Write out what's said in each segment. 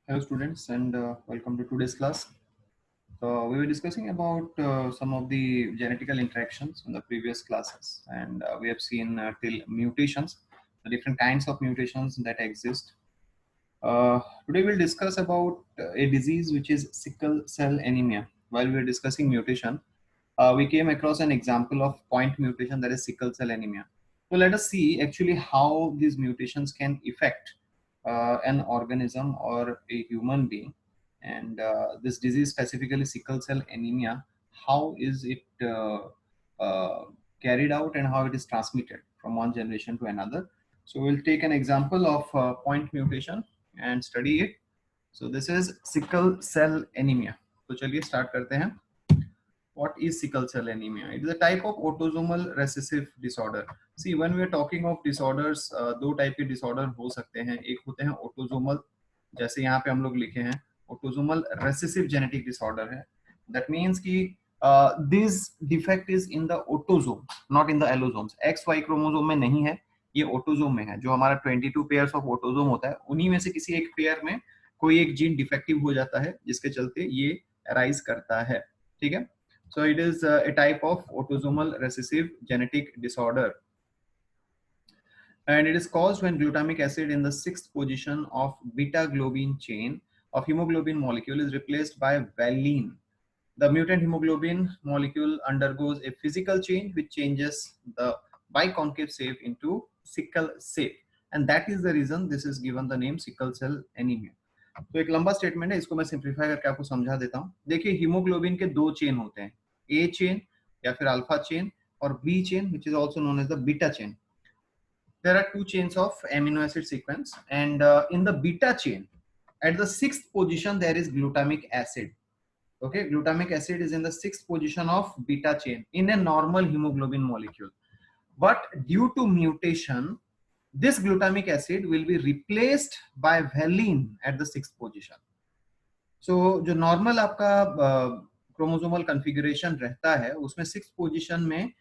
Hello students and welcome to today's class. So we were discussing about some of the genetical interactions in the previous classes, and we have seen till mutations, the different kinds of mutations that exist. Today we'll discuss about a disease which is sickle cell anemia. While we were discussing mutation, we came across an example of point mutation, that is sickle cell anemia. So let us see actually how these mutations can affect an organism or a human being. And this disease, specifically sickle cell anemia, how is it carried out and how it is transmitted from one generation to another. So we'll take an example of point mutation and study it. So this is sickle cell anemia. तो चलिए start करते हैं. What is sickle cell anemia? It is a type of autosomal recessive disorder. See, when we are talking of disorders, दो type के disorder हो सकते हैं. एक होते हैं autosomal, जैसे यहाँ पे हम लोग लिखे हैं autosomal recessive genetic disorder है. That means कि this defect is in the autosome, not in the allosomes. XY chromosome में नहीं है, ये autosome में है. जो हमारा 22 pairs of autosome होता है, उन्हीं में से किसी एक पेयर में कोई एक जीन डिफेक्टिव हो जाता है, जिसके चलते ये अराइज करता है. ठीक है. So it is a type of autosomal recessive genetic disorder, and it is caused when glutamic acid in the sixth position of beta globin chain of hemoglobin molecule is replaced by valine. The mutant hemoglobin molecule undergoes a physical change which changes the biconcave shape into sickle shape, and that is the reason this is given the name sickle cell anemia. तो एक लंबा statement है, इसको मैं simplify करके आपको समझा देता हूँ. देखिए, हीमोग्लोबिन के दो चेन होते हैं, ए चेन या फिर अल्फा चेन और B chain which is also known as the beta chain. There are two chains of amino acid sequence, and in the beta chain at the sixth position there is glutamic acid. Okay, glutamic acid is in the sixth position of beta chain in a normal hemoglobin molecule, but due to mutation this glutamic acid will be replaced by valine at the sixth position. So जो normal आपका chromosomal configuration रहता है, उसमें six position में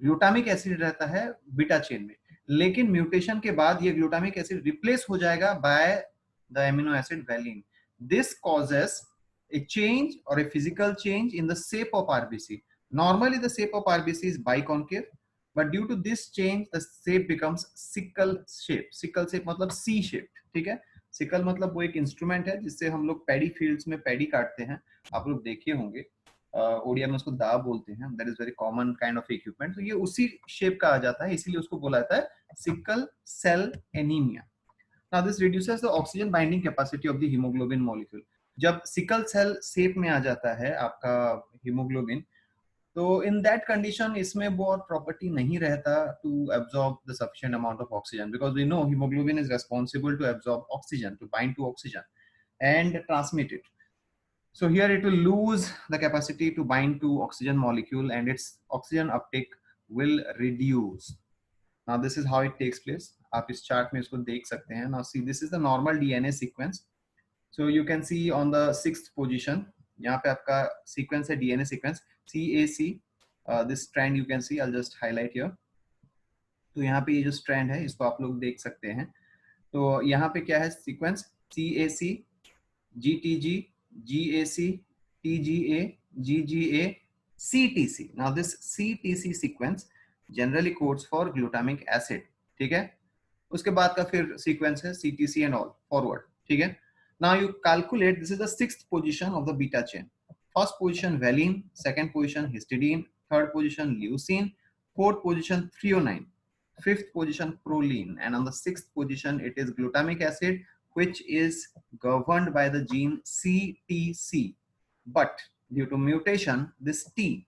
glutamic acid रहता है beta chain में, लेकिन म्यूटेशन के बाद ये ग्लूटामिक एसिड रिप्लेस हो जाएगा by the amino acid valine. This causes a change or a physical change in the shape of RBC. Normally the shape of RBC is biconcave, but due to this change the shape becomes sickle shape. Sickle shape मतलब C shaped. ठीक है. Sickle मतलब वो एक instrument है जिससे हम लोग पैडी फील्ड्स में पैडी काटते हैं. आप लोग देखे होंगे, ओडिया में उसको दा बोलते हैं. That is very common kind of equipment. तो ये उसी शेप का आ जाता है, इसीलिए उसको बोला जाता है sickle cell anaemia. Now this reduces the oxygen binding capacity of the haemoglobin molecule. जब सिकल सेल शेप में आ जाता है आपका हीमोग्लोबिन, तो इन दैट कंडीशन इसमें बहुत प्रॉपर्टी नहीं रहता to absorb the sufficient amount of oxygen, because we know haemoglobin is responsible to absorb oxygen, to bind to oxygen and transmit it. So here it will lose the capacity to bind to oxygen molecule and its oxygen uptake will reduce. Now this is how it takes place. आप इस chart में इसको देख सकते हैं. Now see, this is the normal DNA sequence. So you can see on the sixth position, यहाँ पे आपका sequence है DNA sequence CAC. This strand you can see, I'll just highlight here. तो यहाँ पे ये जो strand है इसको आप लोग देख सकते हैं. तो यहाँ पे क्या है sequence CAC, GTG, GAC, TGA, GGA, CTC. Now this CTC sequence generally codes for glutamic acid. ठीक है. उसके बाद का फिर sequence है CTC and all forward. ठीक है. Now you calculate, this is the sixth position of the beta chain. First position valine, second position histidine, third position leucine, fourth position threonine, fifth position proline, and on the sixth position it is glutamic acid, which is governed by the gene CTC. But due to mutation, this T,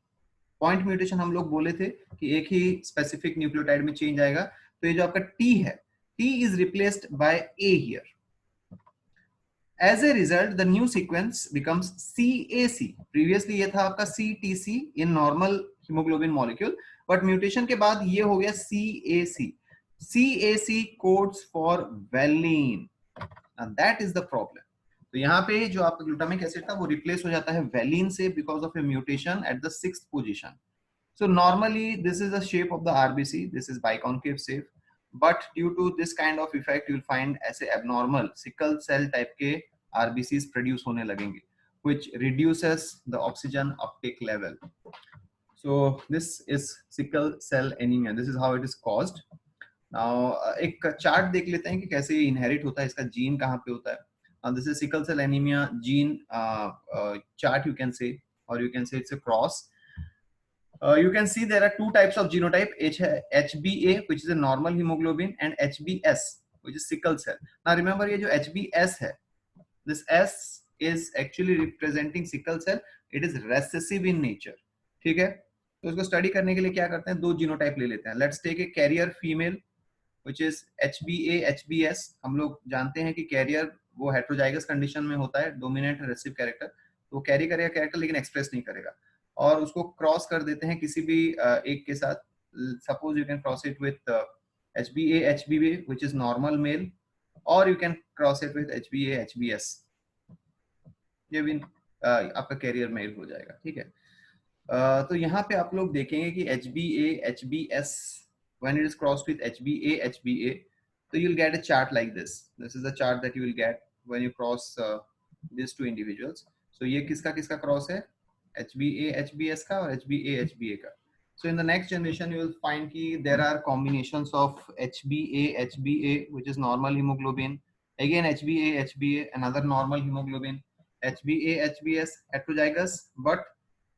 point mutation हम लोग बोले थे कि एक ही specific nucleotide में change आएगा, तो ये जो आपका T है, T is replaced by A here. As a result, the new sequence becomes CAC. Previously ये था आपका CTC in normal hemoglobin molecule, but mutation के बाद ये हो गया CAC. CAC codes for valine. And that is the problem. तो यहाँ पे जो आपका ग्लूटामिक एसिड था वो रिप्लेस हो जाता है वैलिन से because of a mutation at the sixth position. So normally this is the shape of the RBC. This is biconcave shape, but due to this kind of effect you will find ऐसे abnormal sickle cell type के RBCs produce होने लगेंगे which reduces the oxygen uptake level. So this is sickle cell anemia. This is how it is caused. Now एक chart देख लेते हैं कि कैसे ये इनहेरिट होता है, इसका जीन कहाँ पे होता है. This is sickle cell anemia gene chart, you can say, or you can say it's a cross. You can see there are two types of genotype, HbA, which is a normal hemoglobin, and HbS, which is sickle cell. Now remember, ये जो HbS है, this S is actually representing sickle cell. It is recessive in nature. ठीक है, तो इसको study करने के लिए क्या करते हैं, दो जीनोटाइप ले लेते हैं. Let's take a carrier female which is HbA HbS. हम लोग जानते हैं कि कैरियर वो हेट्रोजाइगस कंडीशन में होता है, डोमिनेंट रेसिव कैरेक्टर, तो वो कैरी करेगा कैरेक्टर लेकिन एक्सप्रेस नहीं करेगा, और उसको क्रॉस कर देते हैं किसी भी एक के साथ. Suppose you can cross it with HbA HbB which is normal male, or you can cross it with HbA HbS. ये भी आपका कैरियर मेल हो जाएगा. ठीक है, तो यहाँ पे आप लोग देखेंगे कि HbA HbS when it is crossed with HbA HbA, so you'll get a chart like this. This is the chart that you will get when you cross these two individuals. So ये किसका किसका cross है, HbA HbS का और HbA HbA का. So in the next generation you will find कि there are combinations of HbA HbA which is normal hemoglobin, again HbA HbA another normal hemoglobin, HbA HbS heterozygous but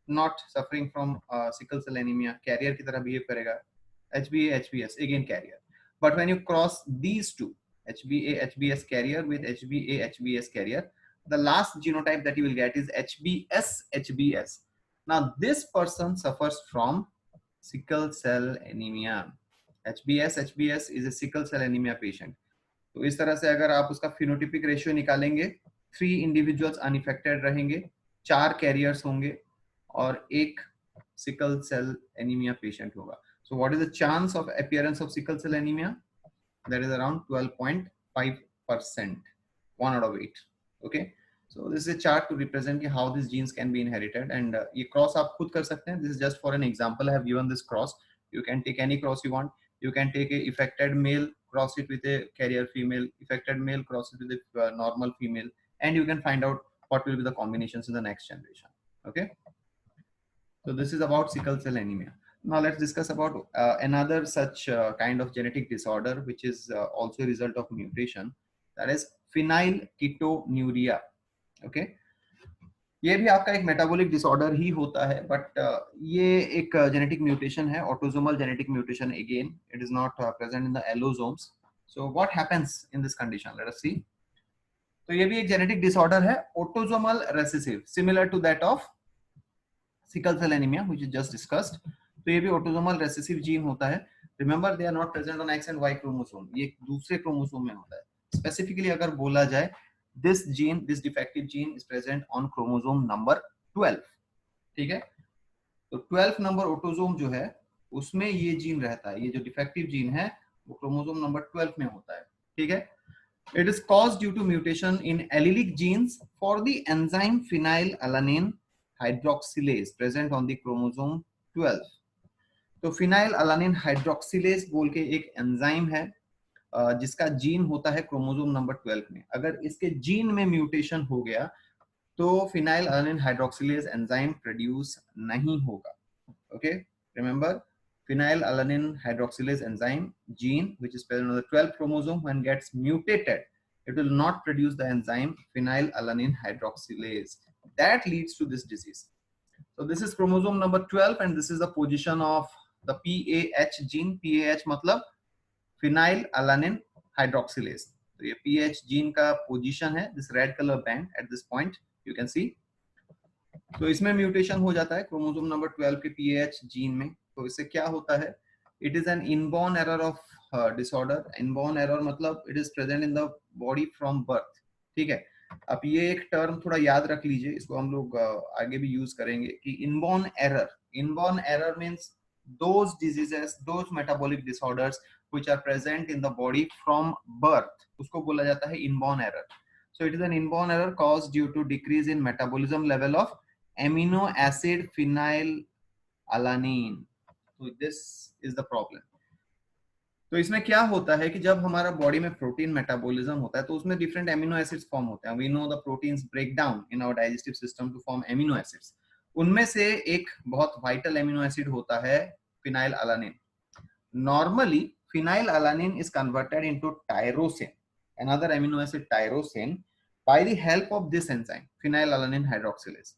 not suffering from sickle cell anemia, carrier की तरह behave करेगा, HbA HbS again carrier. But when you cross these two, HbA HbS carrier with HbA HbS carrier, the last genotype that you will get is HbS HbS. Now this person suffers from sickle cell anemia. HbS HbS is a sickle cell anemia patient. तो इस तरह से अगर आप उसका phenotypic ratio निकालेंगे, 3 individuals unaffected रहेंगे, 4 carriers होंगे और एक सिकल सेल एनीमिया पेशेंट होगा. So what is the chance of appearance of sickle cell anemia? That is around 12.5%, 1 out of 8. Okay, so this is a chart to represent how these genes can be inherited, and ये cross आप खुद कर सकते हैं. This is just for an example. I have given this cross. You can take any cross you want. You can take a affected male, cross it with a carrier female, affected male, cross it with a normal female, and you can find out what will be the combinations in the next generation. Okay, so this is about sickle cell anemia. Now let's discuss about another such kind of genetic disorder which is also a result of mutation, that is phenylketonuria. Okay, ये भी आपका एक metabolic disorder ही होता है, but ये एक genetic mutation है, autosomal genetic mutation. Again it is not present in the allosomes. So what happens in this condition, let us see. तो ये भी एक जेनेटिक डिसऑर्डर है, autosomal recessive, similar to that of sickle cell anemia which is just discussed. तो ये भी autosomal recessive gene होता है. Remember they are not present on X and Y chromosome, ये दूसरे क्रोमोसोम में होता है. स्पेसिफिकली अगर बोला जाए, this gene, this defective gene is present on chromosome number 12. ठीक है, तो 12 नंबर ऑटोसोम जो है उसमें ये जीन रहता है. ये जो डिफेक्टिव जीन है वो क्रोमोसोम नंबर 12 में होता है. ठीक है, it is caused due to mutation in allelic genes for the enzyme phenylalanine hydroxylase present on the chromosome 12. तो phenylalanine hydroxylase बोल के एक एंजाइम है जिसका जीन होता है क्रोमोसोम नंबर 12 में. अगर इसके जीन में म्यूटेशन हो गया तो phenylalanine hydroxylase एंजाइम प्रोड्यूस नहीं होगा. Okay, remember, phenylalanine hydroxylase enzyme gene which is present on the 12th chromosome, when gets mutated it will not produce the enzyme phenylalanine hydroxylase. That leads to this disease. So this is chromosome number 12 and this is the position of the PAH gene. PAH मतलब phenylalanine hydroxylase. तो ये PAH gene का position है, this red colour band at this point you can see. तो इसमें mutation हो जाता है क्रोमोसोम नंबर 12 के PAH जीन में. तो इससे क्या होता है, it is an inborn error of disorder. Inborn error मतलब it is present in the body from birth. ठीक है, अब ये एक टर्म थोड़ा याद रख लीजिए, इसको हम लोग आगे भी यूज करेंगे कि inborn error. Inborn error means those diseases, those metabolic disorders which are present in the body from birth, उसको बोला जाता है inborn error. So it is an inborn error caused due to decrease in metabolism level of amino acid phenylalanine. So this is the problem. तो इसमें क्या होता है कि जब हमारा बॉडी में प्रोटीन मेटाबॉलिज्म होता है तो उसमें डिफरेंट एमिनो एसिड्स फॉर्म होते हैं. We know the proteins break down in our digestive system to form amino acids. उनमें से एक बहुत वाइटल एमिनो एसिड होता है phenylalanine. Normally phenylalanine is converted into tyrosine, another amino acid tyrosine, by the help of this enzyme phenylalanine hydroxylase.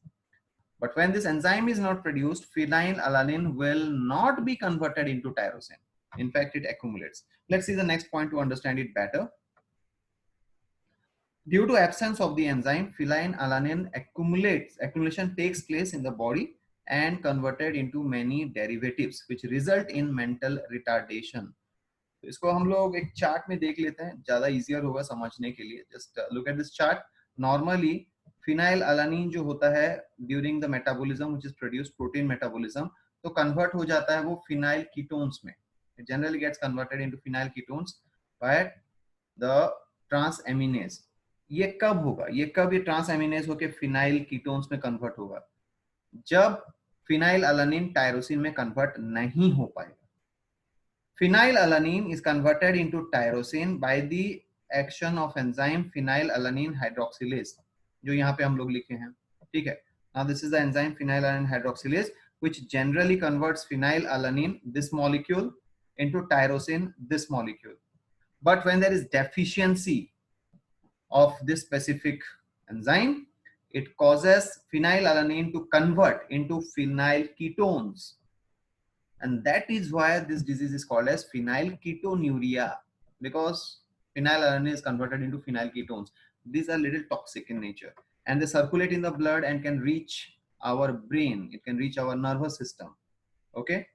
But when this enzyme is not produced, phenylalanine will not be converted into tyrosine. In fact, it accumulates. Let's see the next point to understand it better. Due to absence of the enzyme, phenylalanine accumulation takes place in the body and converted into many derivatives which result in mental retardation. तो इसको हम लोग एक chart में देख लेते हैं, ज्यादा इजियर होगा समझने के लिए. Just look at this chart. Normally phenylalanine जो होता है during the metabolism which is produced protein metabolism, तो कन्वर्ट हो जाता है वो फिनाइल कीटोन्स में. It generally gets converted into phenyl ketones by the transaminase. ये कब होगा, ये कब ये ट्रांस एमिनेज होकर फिनाइल कीटोन्स में कन्वर्ट होगा? जब फिनाइल अलानिन टायरोसिन में कन्वर्ट नहीं हो पाएगा. Phenylalanine is converted into tyrosine by the action of enzyme phenylalanine hydroxylase, जो यहाँ पे हम लोग लिखे हैं. ठीक है. Now this is the enzyme phenylalanine hydroxylase which generally converts phenylalanine, this molecule, into tyrosine, this molecule. But when there is deficiency of this specific enzyme, it causes phenylalanine to convert into phenyl ketones. And that is why this disease is called as phenylketonuria, because phenylalanine is converted into phenyl ketones. These are little toxic in nature and they circulate in the blood and can reach our brain. It can reach our nervous system. Okay.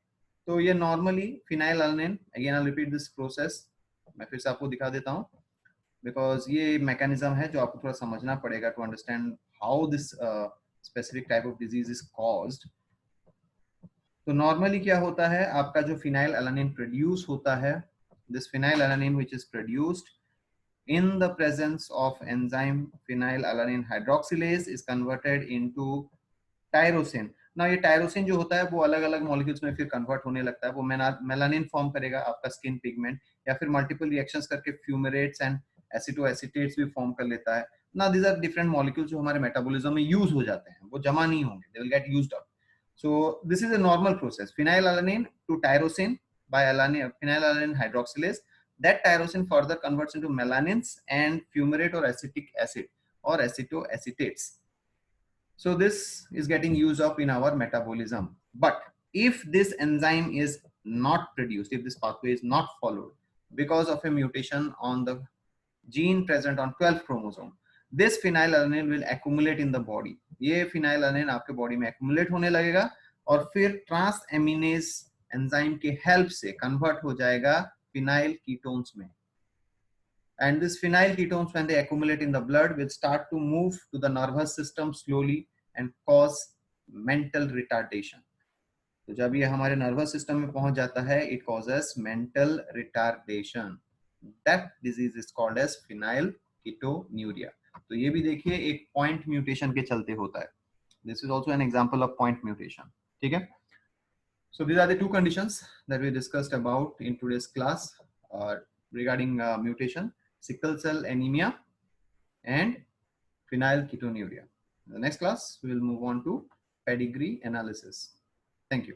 तो ये normally phenylalanine, again I'll repeat this process, मैं फिर से आपको दिखा देता हूँ, because ये mechanism है जो आपको थोड़ा समझना पड़ेगा to understand how this specific type of disease is caused. तो नॉर्मली क्या होता है, आपका जो फिनाइल अलानिन प्रोड्यूस होता है, this phenyl alanine which is produced in the presence of enzyme phenylalanine hydroxylase is converted into tyrosine. Now ये tyrosine जो होता है वो अलग अलग मॉलिक्यूल्स में फिर कन्वर्ट होने लगता है. वो मेलानिन फॉर्म करेगा, आपका स्किन पिगमेंट, या फिर मल्टीपल रिएक्शंस करके फ्यूमेरेट्स एंड एसिटोएसिटेट्स भी फॉर्म कर लेता है. Now these are different molecules जो हमारे मेटाबॉलिज्म में यूज हो जाते हैं, वो जमा नहीं होंगे, they will get used up. So this is a normal process. Phenylalanine to tyrosine by phenylalanine hydroxylase. That tyrosine further converts into melanins and fumarate or acetic acid or acetoacetates. So this is getting used up in our metabolism. But if this enzyme is not produced, if this pathway is not followed because of a mutation on the gene present on 12th chromosome, this phenylalanine will accumulate in the body. ये phenylalanine आपके body में accumulate होने लगेगा और फिर trans एमिनेज enzyme के help से convert हो जाएगा फिनाइल कीटोन्स में. And this phenyl ketones, when they accumulate in the blood, will start to move to the nervous system slowly and cause mental retardation. तो जब ये हमारे नर्वस सिस्टम में पहुंच जाता है, it causes mental retardation. That disease is called as phenylketonuria. तो ये भी देखिए एक पॉइंट म्यूटेशन के चलते होता है. This is also an example of point mutation. ठीक है. So these are the two conditions that we discussed about in today's class regarding mutation: sickle cell anemia and phenylketonuria. In the next class, we will move on to pedigree analysis. Thank you.